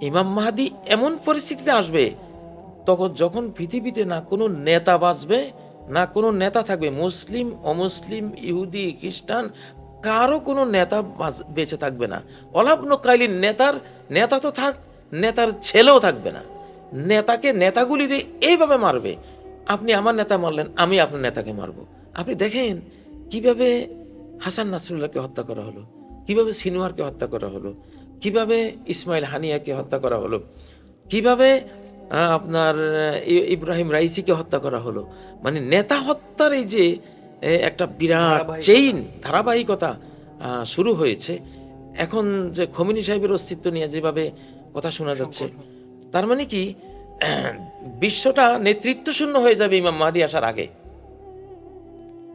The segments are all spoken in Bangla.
ইমাম মাহদি এমন পরিস্থিতিতে আসবে তখন যখন পৃথিবীতে না কোনো নেতা বাঁচবে, না কোনো নেতা থাকবে, মুসলিম অমুসলিম ইহুদি খ্রিস্টান কারো কোনো নেতা বেঁচে থাকবে না। অলাবনকালীন নেতার নেতা তো থাক, নেতার ছেলেও থাকবে না। নেতাকে নেতাগুলিরে এইভাবে মারবে, আপনি আমার নেতা মারলেন, আমি আপনার নেতাকে মারব। আপনি দেখেন কিভাবে হাসান নাসরুল্লাহকে হত্যা করা হলো, কিভাবে সিনোয়ারকে হত্যা করা হলো, কিভাবে ইসমাইল হানিয়াকে হত্যা করা হলো, কিভাবে আপনার ইব্রাহিম রাইসিকে হত্যা করা হলো। মানে নেতা হত্যার এই যে একটা বিরাট চেইন ধারাবাহিকতা শুরু হয়েছে। এখন যে খোমেনি সাহেবের অস্তিত্ব নিয়ে যেভাবে কথা শোনা যাচ্ছে, তার মানে কি বিশ্বটা নেতৃত্ব শূন্য হয়ে যাবে ইমাম মাহদি আসার আগে।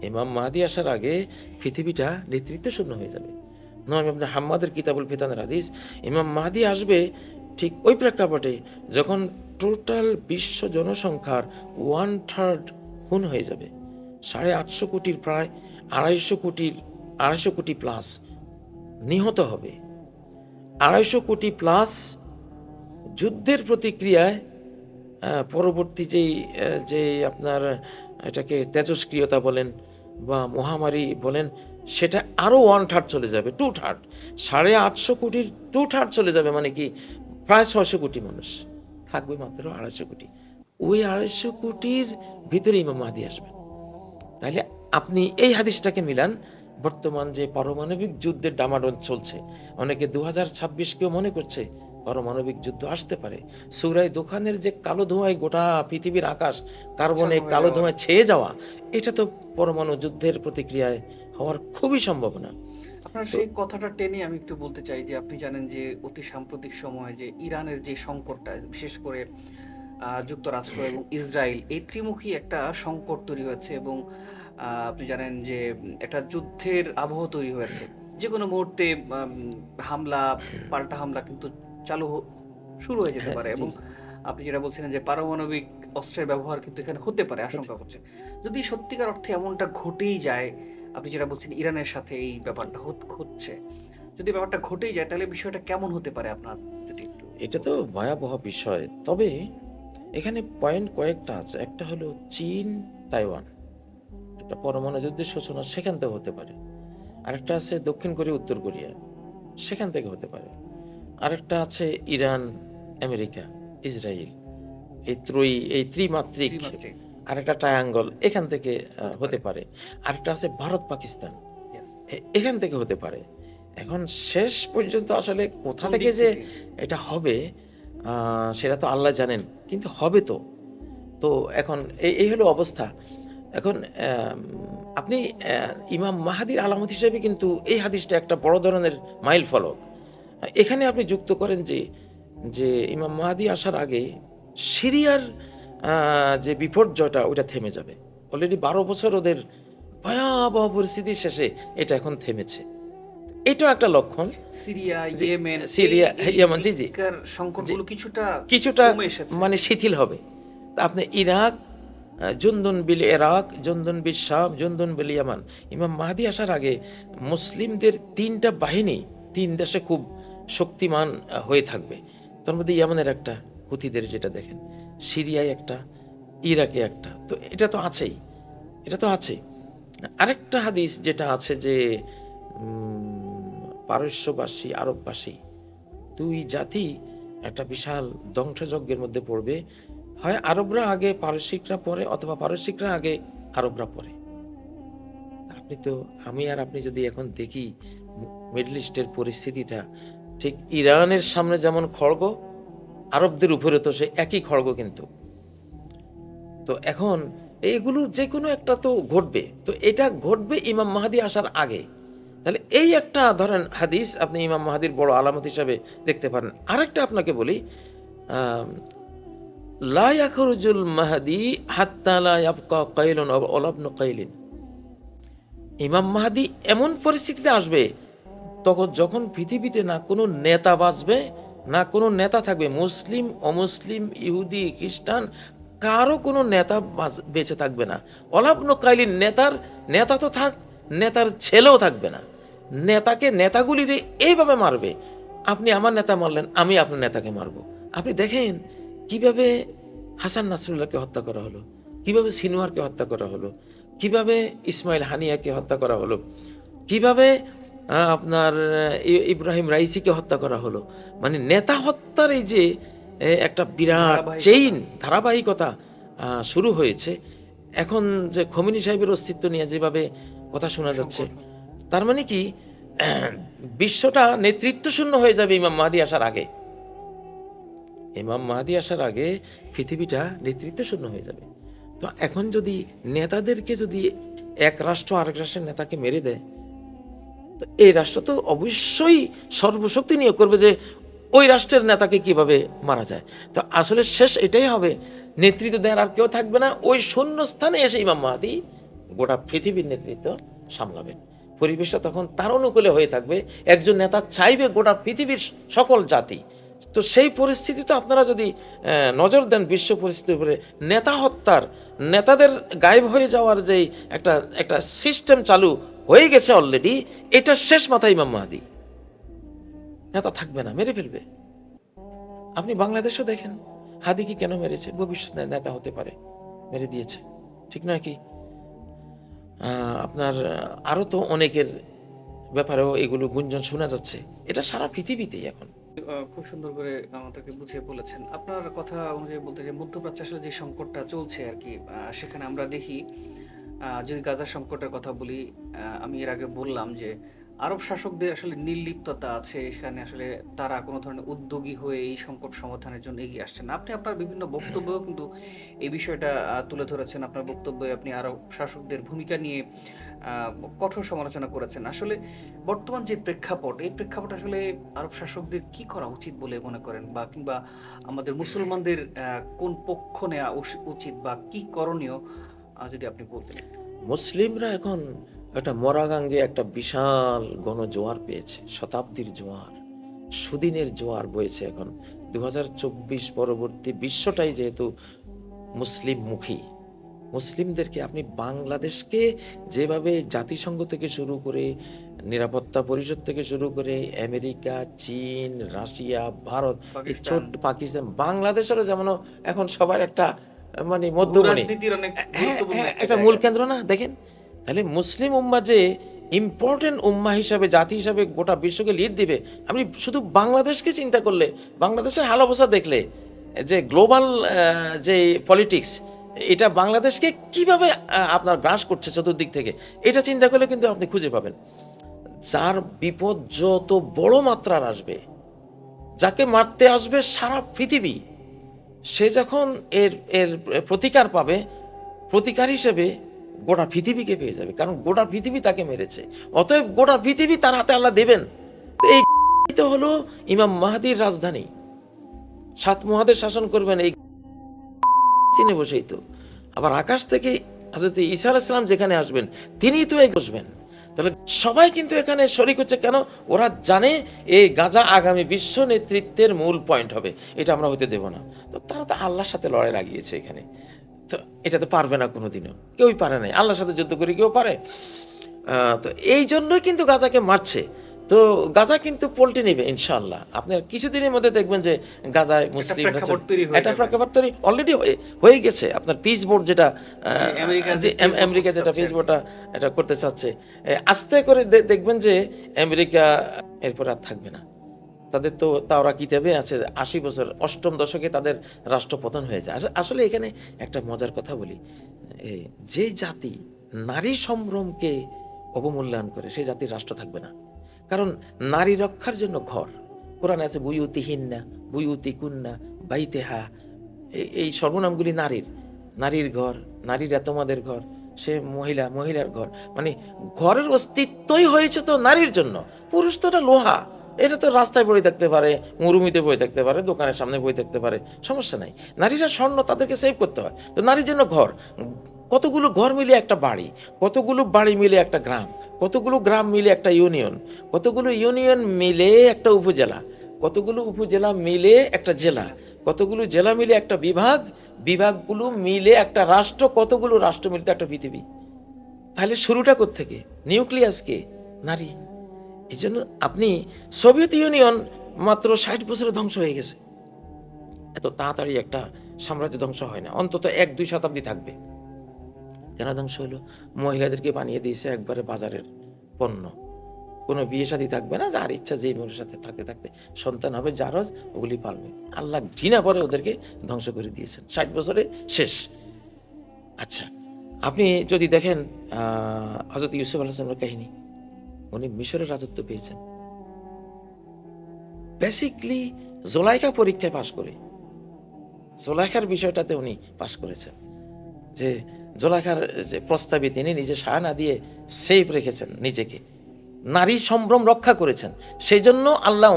ইমাম মাহদি আসার আগে পৃথিবীটা নেতৃত্ব শূন্য হয়ে যাবে। নয় আপনি হাম্মাদের কিতাবুল ফিতানের হাদিস, ইমাম মাহদি আসবে ঠিক ওই প্রেক্ষাপটে যখন টোটাল বিশ্ব জনসংখ্যার 1/3 খুন হয়ে যাবে। 850 কোটির প্রায় 250 কোটি প্লাস নিহত হবে, 250 কোটি প্লাস যুদ্ধের প্রতিক্রিয়ায় পরবর্তী যে আপনার এটাকে তেজস্ক্রিয়তা বলেন বা মহামারী বলেন, সেটা আরও 1/3 চলে যাবে, 2/3, 850 কোটির 2/3 চলে যাবে। মানে কি প্রায় 600 কোটি মানুষ থাকবে, মাত্র 250 কোটি। ওই 250 কোটির ভিতরে ইমাম মাহদি আসবে। তাহলে আপনি এই হাদিসটাকে মিলান, বর্তমান যে পারমাণবিক যুদ্ধের ডামাডোল চলছে, অনেকে 2026কেও মনে করছে পারমাণবিক যুদ্ধ আসতে পারে। সূরায়ে দোখানের যে কালো ধোঁয়ায় গোটা পৃথিবীর আকাশ কার্বনে কালো ধোঁয়ায় ছেয়ে যাওয়া, এটা তো পরমাণু যুদ্ধের প্রতিক্রিয়ায় হওয়ার খুবই সম্ভাবনা। আপনার সেই কথাটা টেনে আমি একটু বলতে চাই যে আপনি জানেন যে অতি সাম্প্রতিক সময়ে যে ইরানের যে সংকটটা, বিশেষ করে যুক্তরাষ্ট্র এবং ইসরায়েল, এই ত্রিমুখী একটা সংকট তৈরি হয়েছে এবং আপনি জানেন যে একটা যুদ্ধের আবহ তৈরি হয়েছে। যে কোনো মুহূর্তে হামলা, পাল্টা হামলা কিন্তু শুরু হয়ে যেতে পারে এবং আপনি যেটা বলছিলেন যে পারমাণবিক অস্ত্রের ব্যবহার কিন্তু এখানে হতে পারে, আশঙ্কা করছে। যদি সত্যিকার অর্থে এমনটা ঘটেই যায়, আপনি যেটা বলছেন ইরানের সাথে এই ব্যাপারটা হচ্ছে, যদি ব্যাপারটা ঘটেই যায় তাহলে বিষয়টা কেমন হতে পারে আপনার যদি একটু। এটা তো ভয়াবহ বিষয়। তবে এখানে পয়েন্ট কয়েকটা আছে। একটা হলো চীন তাইওয়ান, একটা পরমাণু যুদ্ধের সূচনা সেখান থেকে হতে পারে। আরেকটা আছে দক্ষিণ কোরিয়া উত্তর কোরিয়া, সেখান থেকে হতে পারে। আরেকটা আছে ইরান আমেরিকা ইসরায়েল, এই ত্রিমাত্রিক আরেকটা ট্রায়াঙ্গল, এখান থেকে হতে পারে। আরেকটা আছে ভারত পাকিস্তান, এখান থেকে হতে পারে। এখন শেষ পর্যন্ত আসলে কোথা থেকে যে এটা হবে সেটা তো আল্লাহ জানেন, কিন্তু হবে তো। তো এখন এই হলো অবস্থা। এখন আপনি ইমাম মাহাদির আলামত হিসেবে কিন্তু এই হাদিসটা একটা বড় ধরনের মাইল ফলক। এখানে আপনি যুক্ত করেন যে যে ইমাম মাহাদি আসার আগে সিরিয়ার যে বিপর্যয়টা ওইটা থেমে যাবে। অলরেডি 12 বছর ওদের ভয়াবহ পরিস্থিতি শেষে এটা এখন থেমেছে, এটাও একটা লক্ষণ। সিরিয়া, ইয়েমেন, ইয়েমেন, জি জি, সংকটগুলো কিছুটা মানে শিথিল হবে। আপনি ইরাক, জুন্দুন বিল ইরাক, জুন্দুন বিল শাম, জুন্দুন বিল ইয়ামান। ইমাম মাহদি আসার আগে মুসলিমদের 3টা বাহিনী 3 দেশে খুব শক্তিমান হয়ে থাকবে। তার মধ্যে ইয়ামানের একটা, হুথিদের যেটা দেখেন, সিরিয়ায় একটা, ইরাকে একটা, তো এটা তো আছেই, এটা তো আছেই। আরেকটা হাদিস যেটা আছে যে পারস্যবাসী আরববাসী 2 জাতি একটা বিশাল ধ্বংসযজ্ঞের মধ্যে পড়বে। হয় আরবরা আগে পারসিকরা পরে, অথবা পারসিকরা আগে আরবরা পরে। আমি আর আপনি যদি এখন দেখি মিডল ইস্টের পরিস্থিতিটা, ঠিক ইরানের সামনে যেমন খড়গ, আরবদের উপরে তো সে একই খড়গ কিন্তু। তো এখন এইগুলো যে কোনো একটা তো ঘটবে, তো এটা ঘটবে ইমাম মাহদি আসার আগে। তাহলে এই একটা ধরেন হাদিস আপনি ইমাম মাহদির বড় আলামত হিসাবে দেখতে পারেন। আরেকটা আপনাকে বলি, লা ইয়াখরুজুল মাহদি হাত্তা লা ইয়াবকা কাইলুন ওয়া ইবনু কাইলিন। ইমাম মাহদি এমন পরিস্থিতিতে আসবে তখন যখন পৃথিবীতে না কোনো নেতা বাঁচবে, না কোনো নেতা থাকবে, মুসলিম অমুসলিম ইহুদি খ্রিস্টান কারো কোনো নেতা বেঁচে থাকবে না। অলাবনকালীন নেতা তো থাক, নেতার ছেলেও থাকবে না। নেতাকে নেতাগুলিরে এইভাবে মারবে, আপনি আমার নেতা মারলেন, আমি আপনার নেতাকে মারবো। আপনি দেখেন কিভাবে হাসান নাসরুল্লাহকে হত্যা করা হলো, কিভাবে সিনোয়ারকে হত্যা করা হলো, কিভাবে ইসমাইল হানিয়াকে হত্যা করা হলো, কিভাবে আপনার ইব্রাহিম রাইসিকে হত্যা করা হলো। মানে নেতা হত্যার এই যে একটা বিরাট চেইন ধারাবাহিকতা শুরু হয়েছে। এখন যে খোমেনি সাহেবের অস্তিত্ব নিয়ে যেভাবে কথা শোনা যাচ্ছে, তার মানে কি বিশ্বটা নেতৃত্ব শূন্য হয়ে যাবে ইমাম মাহদী আসার আগে। ইমাম মাহদী আসার আগে পৃথিবীটা নেতৃত্ব শূন্য হয়ে যাবে। তো এখন যদি নেতাদেরকে যদি এক রাষ্ট্র আরেক রাষ্ট্রের নেতাকে মেরে দেয়, তো এই রাষ্ট্র তো অবশ্যই সর্বশক্তি নিয়োগ করবে যে ওই রাষ্ট্রের নেতাকে কিভাবে মারা যায়। তো আসলে শেষ এটাই হবে, নেতৃত্ব দেওয়ার আর কেউ থাকবে না, ওই শূন্য স্থানে এসে ইমাম মাহদী গোটা পৃথিবীর নেতৃত্ব সামলাবেন। পরিবেশটা তখন তার অনুকূলে হয়ে থাকবে, একজন নেতা চাইবে গোটা পৃথিবীর সকল জাতি। তো সেই পরিস্থিতি তো আপনারা যদি নজর দেন বিশ্ব পরিস্থিতির উপরে, নেতা হত্যার, নেতাদের গায়েব হয়ে যাওয়ার যে একটা একটা সিস্টেম চালু হয়ে গেছে অলরেডি, এটা শেষ মাথায় ইমাম মাহদী। নেতা থাকবে না, মেরে ফেলবে। আপনি বাংলাদেশও দেখেন, হাদিকে কেন মেরেছে, ভবিষ্যৎ নেতা হতে পারে, মেরে দিয়েছে, ঠিক নয় কি? আপনার আরো তো অনেকের ব্যাপারেও এগুলো গুঞ্জন শোনা যাচ্ছে, এটা সারা পৃথিবীতেই এখন। খুব সুন্দর করে আমাদেরকে বুঝিয়ে বলেছেন। আপনার কথা অনুযায়ী বলতে যে মধ্যপ্রাচ্যে আসলে যে সংকটটা চলছে আর কি, সেখানে আমরা দেখি, যদি গাজার সংকটের কথা বলি, আমি এর আগে বললাম যে আরব শাসকদের আসলে নির্লিপ্ততা আছে এখানে, আসলে তারা কোনো ধরনের উদ্যোগী হয়ে এই সংকট সমাধানের জন্য এগিয়ে আসছেন না। আপনি আপনার বিভিন্ন বক্তব্যেও কিন্তু এই বিষয়টা তুলে ধরেছেন। আপনার বক্তব্যে আপনি আরব শাসকদের ভূমিকা নিয়ে কঠোর সমালোচনা করেছেন। আসলে বর্তমান যে প্রেক্ষাপট, এই প্রেক্ষাপট আসলে আরব শাসকদের কি করা উচিত বলে মনে করেন, বা কিংবা আমাদের মুসলমানদের কোন পক্ষ নেওয়া উচিত বা কি করণীয়, যদি আপনি বলতেন একটু। মুসলিমরা এখন একটা মরাগাঙ্গে একটা বিশাল গণজোয়ার পেয়েছে, শতাব্দীর জোয়ার, সুদিনের জোয়ার বয়েছে এখন। 2024 পরবর্তী বিশ্বটাই যেহেতু মুসলিম মুখী, মুসলিমদেরকে আপনি বাংলাদেশকে যেভাবে জাতিসংঘ থেকে শুরু করে, নিরাপত্তা পরিষদ থেকে শুরু করে, আমেরিকা, চীন, রাশিয়া, ভারত, এই ছোট্ট পাকিস্তান, বাংলাদেশেরও যেমন এখন সবার একটা মানে মধ্যমণি, রাজনীতির অনেক গুরুত্বপূর্ণ একটা মূল কেন্দ্র না দেখেন। তাহলে মুসলিম উম্মাহ যে ইম্পর্টেন্ট উম্মাহ হিসাবে, জাতি হিসাবে গোটা বিশ্বকে লিড দিবে, আপনি শুধু বাংলাদেশকে চিন্তা করলে, বাংলাদেশের হাল অবস্থা দেখলে, যে গ্লোবাল যে পলিটিক্স, এটা বাংলাদেশকে কিভাবে আপনার গ্রাস করছে চতুর্দিক থেকে, এটা চিন্তা করলে কিন্তু আপনি খুঁজে পাবেন যার বিপদ যত বড় মাত্রার আসবে, যাকে মারতে আসবে সারা পৃথিবী, সে যখন এর এর প্রতিকার পাবে, প্রতিকার হিসেবে গোটা পৃথিবীকে পেয়ে যাবে, কারণ গোটা পৃথিবী তাকে মেরেছে। অতএব গোটা পৃথিবী তার হাতে আল্লাহ দেবেন। এই তো হলো ইমাম মাহদীর রাজধানী, 7 মহাদেশ শাসন করবেন এই চিনে বসেই। তো আবার আকাশ থেকে হযরত ঈসা আলাইহিস সালাম যেখানে আসবেন, তিনিই তো এই বসবেন। তাহলে সবাই কিন্তু এখানে শরীক হচ্ছে কেন? ওরা জানে এই গাজা আগামী বিশ্ব নেতৃত্বের মূল পয়েন্ট হবে, এটা আমরা হতে দেব না। তো তারা তো আল্লাহর সাথে লড়াই লাগিয়েছে এখানে, তো এটা তো পারবে না কোনোদিনও, কেউই পারে নাই। আল্লাহর সাথে যুদ্ধ করে কেউ পারে? তো এই জন্যই কিন্তু গাজাকে মারছে। তো গাজা কিন্তু পল্টে নেবে ইনশাআল্লাহ। আপনার কিছুদিনের মধ্যে দেখবেন যে গাজায় মুসলিম একটা প্রেক্ষাপট তৈরি অলরেডি হয়ে গেছে। আপনার পিস বোর্ড যেটা আমেরিকা যেটা পিস বোর্ডটা এটা করতে চাচ্ছে, আস্তে করে দেখবেন যে আমেরিকা এরপর আর থাকবে না। তাদের তো তাওরা কিতাবে আছে 80 বছর, 8ম দশকে তাদের রাষ্ট্রপতন হয়ে যায়। আসলে এখানে একটা মজার কথা বলি, যে জাতি নারী সম্ভ্রমকে অবমূল্যায়ন করে সেই জাতির রাষ্ট্র থাকবে না। কারণ নারী রক্ষার জন্য ঘর, কোরআনে আছে বুয়ুতিহিন্না, বুয়ুতিকুন্না, বাইতেহা, এই সর্বনামগুলি নারীর। নারীর ঘর, নারীরা তোমাদের ঘর, সে মহিলার ঘর, মানে ঘরের অস্তিত্বই হয়েছে তো নারীর জন্য। পুরুষ তো এটা লোহা, এটা তো রাস্তায় পড়ে থাকতে পারে, মরুমিতে বয়ে থাকতে পারে, দোকানের সামনে বয়ে থাকতে পারে, সমস্যা নাই। নারীরা স্বর্ণ, তাদেরকে সেভ করতে হয়। তো নারীর জন্য ঘর, কতগুলো ঘর মিলে একটা বাড়ি, কতগুলো বাড়ি মিলে একটা গ্রাম, কতগুলো গ্রাম মিলে একটা ইউনিয়ন, কতগুলো ইউনিয়ন মিলে একটা উপজেলা, কতগুলো উপজেলা মিলে একটা জেলা, কতগুলো জেলা মিলে একটা বিভাগ, বিভাগগুলো মিলে একটা রাষ্ট্র, কতগুলো রাষ্ট্র মিলে একটা পৃথিবী। তাহলে শুরুটা কোত্থেকে? নিউক্লিয়াসকে নারী। এই জন্য আপনি সোভিয়েত ইউনিয়ন মাত্র 60 বছরে ধ্বংস হয়ে গেছে। এত তাড়াতাড়ি একটা সাম্রাজ্য ধ্বংস হয় না, অন্তত 1-2 শতাব্দী থাকবে। কেন ধ্বংস হলো? মহিলাদেরকে বানিয়ে দিয়েছে একবারে বাজারের পণ্য। কোনো বিয়ে শাদী থাকবে না, যার ইচ্ছা যেই মহিলার সাথে থাকতে থাকতে সন্তান হবে, জারজ ওগুলি পালবে। আল্লাহ ঘৃণা করে ওদেরকে ধ্বংস করে দিয়েছেন, 60 বছরে শেষ। আচ্ছা, আপনি যদি দেখেন হযরত ইউসুফ আলাইহিস সালামের কাহিনী, উনি মিশরের রাজত্ব পেয়েছেন বেসিকলি জোলাইখা পরীক্ষায় পাশ করে। জোলাইখার বিষয়টাতে উনি পাশ করেছেন, যে জোলাইখার যে প্রস্তাবে তিনি নিজে সায় না দিয়ে সেফ রেখেছেন নিজেকে, নারী সম্ভ্রম রক্ষা করেছেন, সেই জন্য আল্লাহ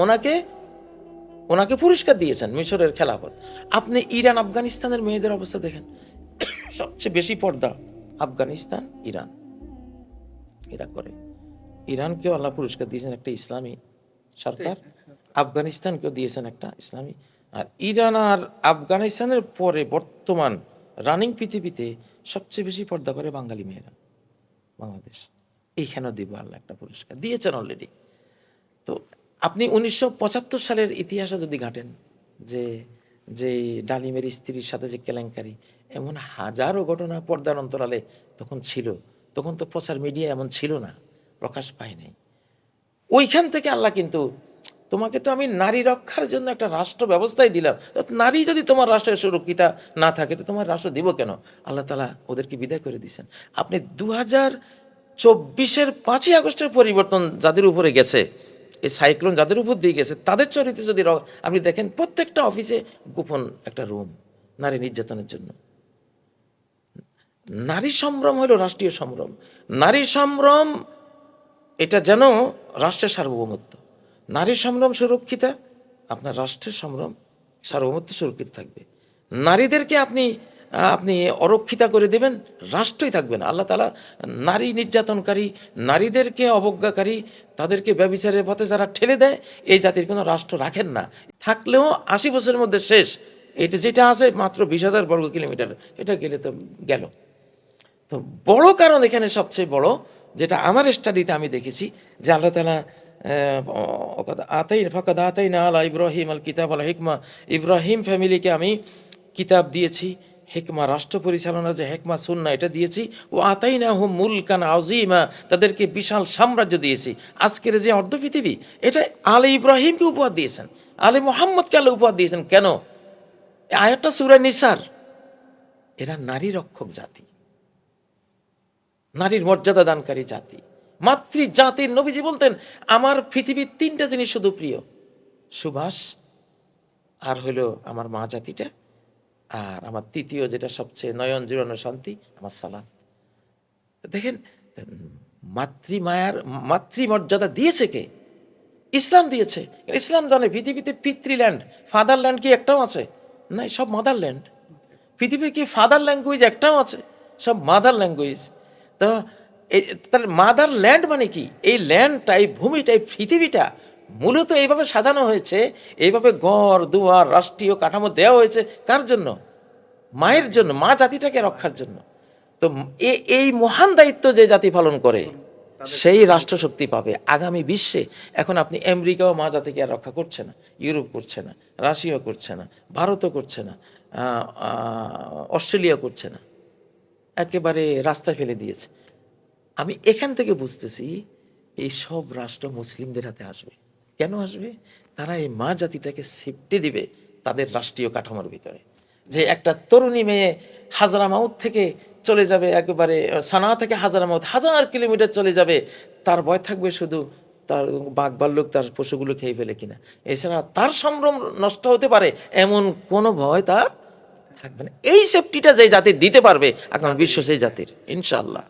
ওনাকে পুরস্কার দিয়েছেন মিশরের খেলাফত। আপনি ইরান আফগানিস্তানের মেয়েদের অবস্থা দেখেন, সবচেয়ে বেশি পর্দা আফগানিস্তান, ইরান, এরা করে। ইরানকেও আল্লাহ পুরস্কার দিয়েছেন একটা ইসলামী সরকার, আফগানিস্তানকেও দিয়েছেন একটা ইসলামী। আর ইরান আর আফগানিস্তানের পরে বর্তমান রানিং পৃথিবীতে সবচেয়ে বেশি পর্দা করে বাঙালি মেয়েরা, বাংলাদেশ। এইখানেও দিব আল্লাহ একটা পুরস্কার দিয়েছেন অলরেডি। তো আপনি 1975 সালের ইতিহাসে যদি ঘাটেন, যে যে ডালিমের স্ত্রীর সাথে যে কেলেঙ্কারি, এমন হাজারো ঘটনা পর্দার অন্তরালে তখন ছিল। তখন তো প্রচার মিডিয়া এমন ছিল না, প্রকাশ পায় নাই। ওইখান থেকে আল্লাহ কিন্তু, তোমাকে তো আমি নারী রক্ষার জন্য একটা রাষ্ট্র ব্যবস্থাই দিলাম, নারী যদি তোমার রাষ্ট্রের সুরক্ষিতা না থাকে তো তোমার রাষ্ট্র দিব কেন? আল্লাহ তাআলা ওদেরকে বিদায় করে দিয়েছেন। আপনি 2024-এর 5ই আগস্টের পরিবর্তন যাদের উপরে গেছে, এই সাইক্লোন যাদের উপর দিয়ে গেছে, তাদের চরিত্র যদি আপনি দেখেন, প্রত্যেকটা অফিসে গোপন একটা রুম নারী নির্যাতনের জন্য। নারী সম্ভ্রম হলো রাষ্ট্রীয় সম্ভ্রম। নারী সম্ভ্রম এটা যেন রাষ্ট্রের সার্বভৌমত্ব। নারী সম্ভ্রম সুরক্ষিতা, আপনার রাষ্ট্রের সম্ভ্রম সার্বভৌমত্ব সুরক্ষিত থাকবে। নারীদেরকে আপনি অরক্ষিতা করে দেবেন, রাষ্ট্রই থাকবে না। আল্লাহ তাআলা নারী নির্যাতনকারী, নারীদেরকে অবজ্ঞাকারী, তাদেরকে ব্যভিচারের পথে যারা ঠেলে দেয়, এই জাতির কোনো রাষ্ট্র রাখেন না। থাকলেও 80 বছরের মধ্যে শেষ। এটা যেটা আছে মাত্র 20,000 বর্গ কিলোমিটার, এটা গেলে তো গেল। তো বড় কারণ এখানে সবচেয়ে বড়, যেটা আমার স্টাডিতে আমি দেখেছি, যে আল্লাহ তাআলা আতাইনা আলা ইব্রাহিম আল কিতাব আল হিকমা, ইব্রাহিম ফ্যামিলিকে আমি কিতাব দিয়েছি, হিকমা রাষ্ট্র পরিচালনার যে হিকমা সুন্নাহ এটা দিয়েছি। ও আতাইনাহুম মুলকান আযীমা, তাদেরকে বিশাল সাম্রাজ্য দিয়েছি। আজকের যে অর্ধ পৃথিবী, এটা আলে ইব্রাহিমকে উপহার দিয়েছেন, আলে মুহাম্মদকে আল্লাহ উপহার দিয়েছেন। কেন? আয়াতটা সূরা নিসার। এরা নারী রক্ষক জাতি, নারীর মর্যাদা দানকারী জাতি, মাতৃ জাতির। নবীজি বলতেন, আমার পৃথিবীর 3টা জিনিস শুধু প্রিয়, সুবাস, আর হলো আমার মা জাতিটা, আর আমার তৃতীয় যেটা সবচেয়ে নয়ন জুড়ানো শান্তি, আমার সালাত। দেখেন, মাতৃমর্যাদা দিয়েছে কে? ইসলাম দিয়েছে। ইসলাম জানে পৃথিবীতে পিতৃল্যান্ড, ফাদারল্যান্ড কি একটাও আছে? নাই, সব মাদারল্যান্ড। পৃথিবীর কি ফাদার ল্যাঙ্গুয়েজ একটাও আছে? সব মাদার ল্যাঙ্গুয়েজ। তো তাহলে মাদার ল্যান্ড মানে কি? এই ল্যান্ডটা, এই ভূমিটা, এই পৃথিবীটা মূলত এইভাবে সাজানো হয়েছে, এইভাবে ঘর দুয়ার রাষ্ট্রীয় কাঠামো দেওয়া হয়েছে কার জন্য? মায়ের জন্য, মা জাতিটাকে রক্ষার জন্য। তো এই মহান দায়িত্ব যে জাতি পালন করে, সেই রাষ্ট্রশক্তি পাবে আগামী বিশ্বে। এখন আপনি আমেরিকাও মা জাতিকে আর রক্ষা করছে না, ইউরোপ করছে না, রাশিয়াও করছে না, ভারতও করছে না, অস্ট্রেলিয়া করছে না, একেবারে রাস্তায় ফেলে দিয়েছে। আমি এখান থেকে বুঝতেছি এই সব রাষ্ট্র মুসলিমদের হাতে আসবে। কেন আসবে? তারা এই মা জাতিটাকে সেফটি দিবে তাদের রাষ্ট্রীয় কাঠামোর ভিতরে। যে একটা তরুণী মেয়ে হাজারামাউত থেকে চলে যাবে, একেবারে সানা থেকে হাজারামাউত 1000 কিলোমিটার চলে যাবে, তার ভয় থাকবে শুধু তার বাঘ ভাল্লুক তার পশুগুলো খেয়ে ফেলে কিনা। এছাড়া তার সম্ভ্রম নষ্ট হতে পারে এমন কোনো ভয় তার থাকবে না। এই সেফটিটা যে জাতির দিতে পারবে আগামী বিশ্ব, সেই জাতির ইনশাআল্লাহ।